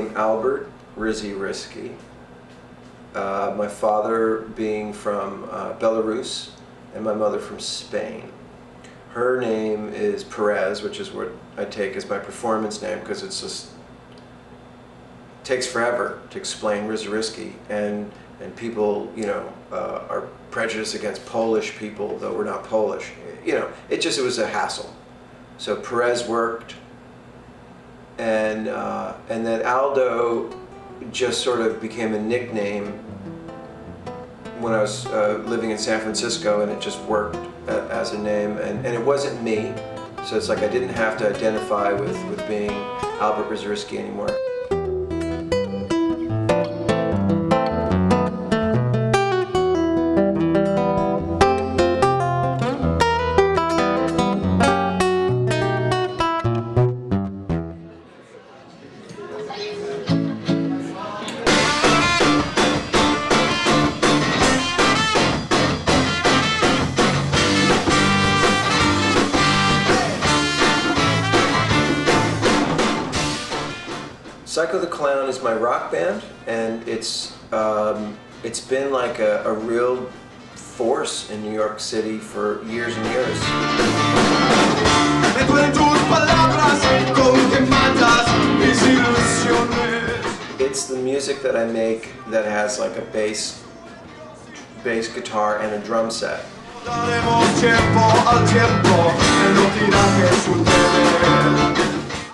name Albert Rizzy Risky. My father being from Belarus and my mother from Spain. Her name is Perez, which is what I take as my performance name because it's just takes forever to explain Rizzy and people, you know, are prejudiced against Polish people, though we're not Polish. You know, it was a hassle. So Perez worked, and then Aldo just sort of became a nickname when I was living in San Francisco, and it just worked as a name, and it wasn't me. So it's like I didn't have to identify with being Albert Rizzy anymore. Psycho the Clown is my rock band, and it's been like a real force in New York City for years and years. It's the music that I make that has like a bass guitar and a drum set.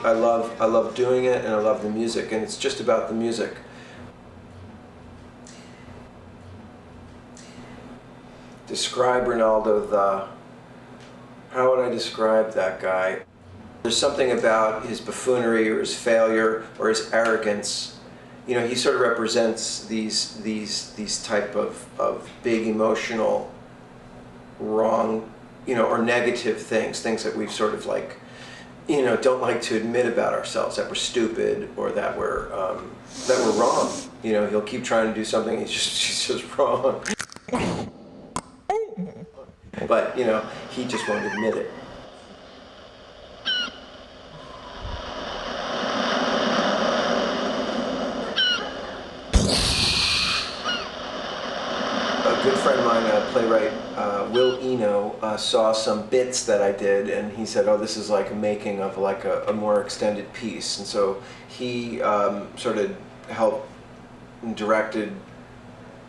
I love doing it, and I love the music, and it's just about the music. Describe Ronaldo how would I describe that guy? There's something about his buffoonery or his failure or his arrogance. You know, he sort of represents these type of big emotional wrong, you know, or negative things that we've sort of like, you know, don't like to admit about ourselves, that we're stupid or that we're wrong. You know, he'll keep trying to do something, he's just wrong. But, you know, he just won't admit it. A good friend of mine, playwright Will Eno, saw some bits that I did, and he said, "Oh, this is like a making of like a more extended piece." And so he sort of helped and directed,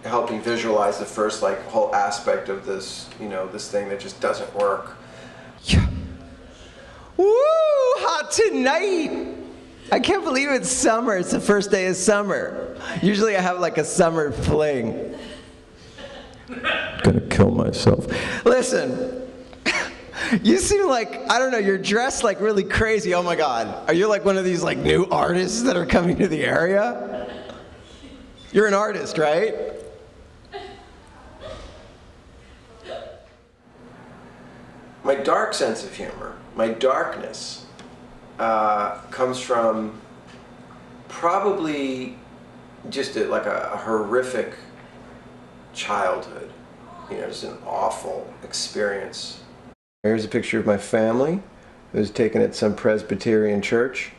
helping visualize the first like whole aspect of this, you know, this thing that just doesn't work. Yeah. Woo! Hot tonight! I can't believe it's summer. It's the first day of summer. Usually I have like a summer fling. Gonna kill myself. Listen, you seem like, I don't know, you're dressed like really crazy. Oh my God. Are you like one of these like new artists that are coming to the area? You're an artist, right? My dark sense of humor, my darkness, comes from probably just like a horrific childhood, you know, just an awful experience. Here's a picture of my family. It was taken at some Presbyterian church.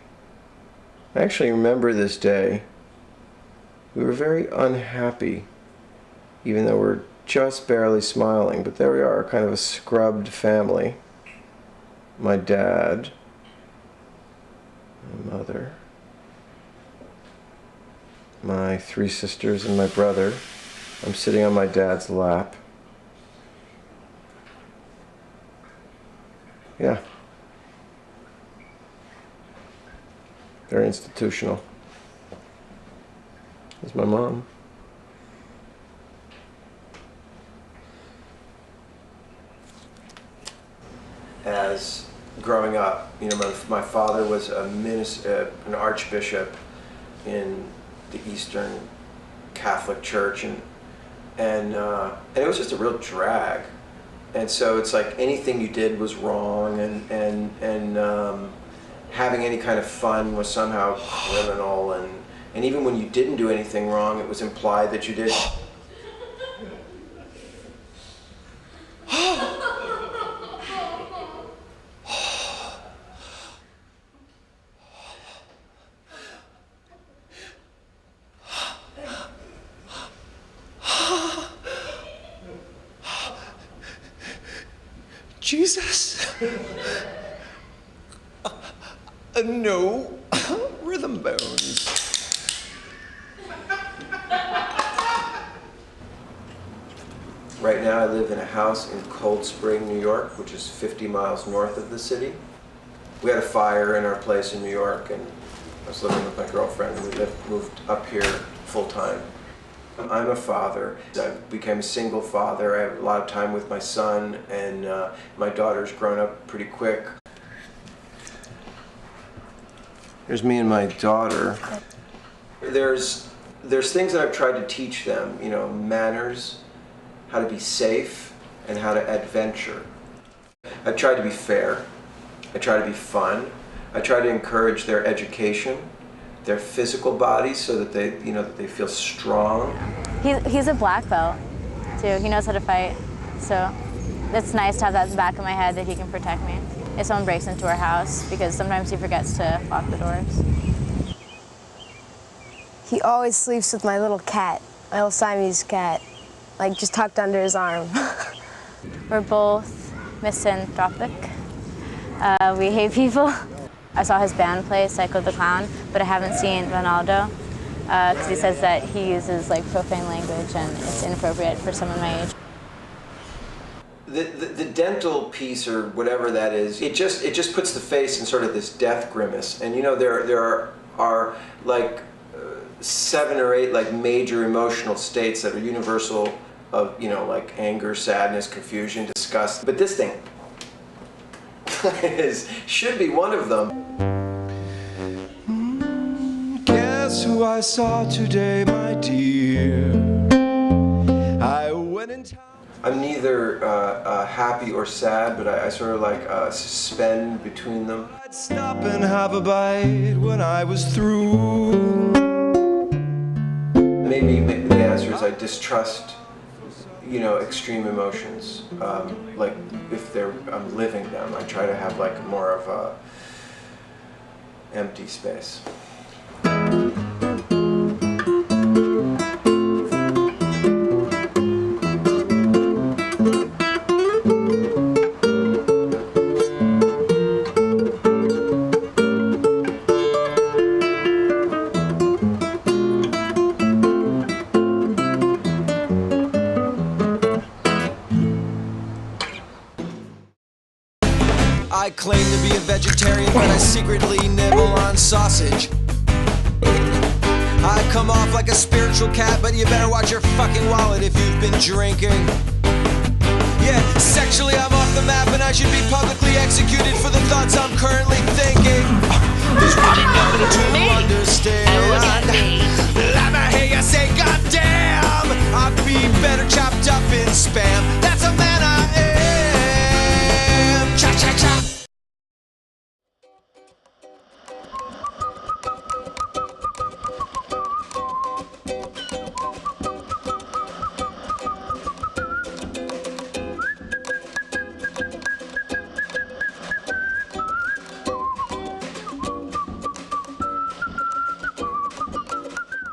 I actually remember this day. We were very unhappy, even though we're just barely smiling, but there we are, kind of a scrubbed family. My dad, my mother, my 3 sisters, and my brother. I'm sitting on my dad's lap. Yeah. Very institutional. There's my mom. As growing up, you know, my father was an archbishop in the Eastern Catholic Church, and it was just a real drag. And so it's like anything you did was wrong, and having any kind of fun was somehow criminal, and even when you didn't do anything wrong, it was implied that you did. Jesus? No. Rhythm bones. Right now I live in a house in Cold Spring, New York, which is 50 miles north of the city. We had a fire in our place in New York, and I was living with my girlfriend, and we moved up here full time. I'm a father. I became a single father. I have a lot of time with my son, and my daughter's grown up pretty quick. Here's me and my daughter. There's things that I've tried to teach them, you know, manners, how to be safe, and how to adventure. I've tried to be fair. I try to be fun. I try to encourage their education, their physical bodies, so that they, you know, that they feel strong. He's a black belt, too. He knows how to fight. So it's nice to have that in the back of my head that he can protect me if someone breaks into our house, because sometimes he forgets to lock the doors. He always sleeps with my little cat, my little Siamese cat, like just tucked under his arm. We're both misanthropic. We hate people. I saw his band play, Psycho the Clown, but I haven't seen Ronaldo, because he says that he uses like profane language and it's inappropriate for someone my age. The dental piece, or whatever that is, it just puts the face in sort of this death grimace. And you know, there are like 7 or 8 like major emotional states that are universal, of, you know, like anger, sadness, confusion, disgust. But this thing should be one of them. Guess who I saw today, my dear? I went in town. I'm neither happy or sad, but I sort of like suspend between them. I'd stop and have a bite when I was through. Maybe the answer is I distrust, you know, extreme emotions. Like if I'm living them, I try to have like more of a empty space. I claim to be a vegetarian, but I secretly nibble on sausage. I come off like a spiritual cat, but you better watch your fucking wallet if you've been drinking. Yeah, sexually I'm off the map, and I should be publicly executed for the thoughts I'm currently thinking. There's really nothing to understand. Let me hear you say, goddamn, I'd be better chopped up in Spam. That's a man I am. Cha cha cha.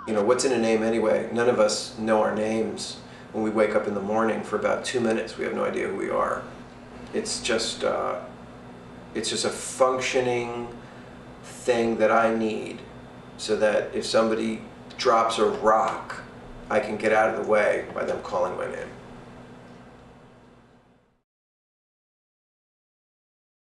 You know, what's in a name anyway? None of us know our names. When we wake up in the morning, for about 2 minutes, we have no idea who we are. It's just a functioning thing that I need, so that if somebody drops a rock, I can get out of the way by them calling my name.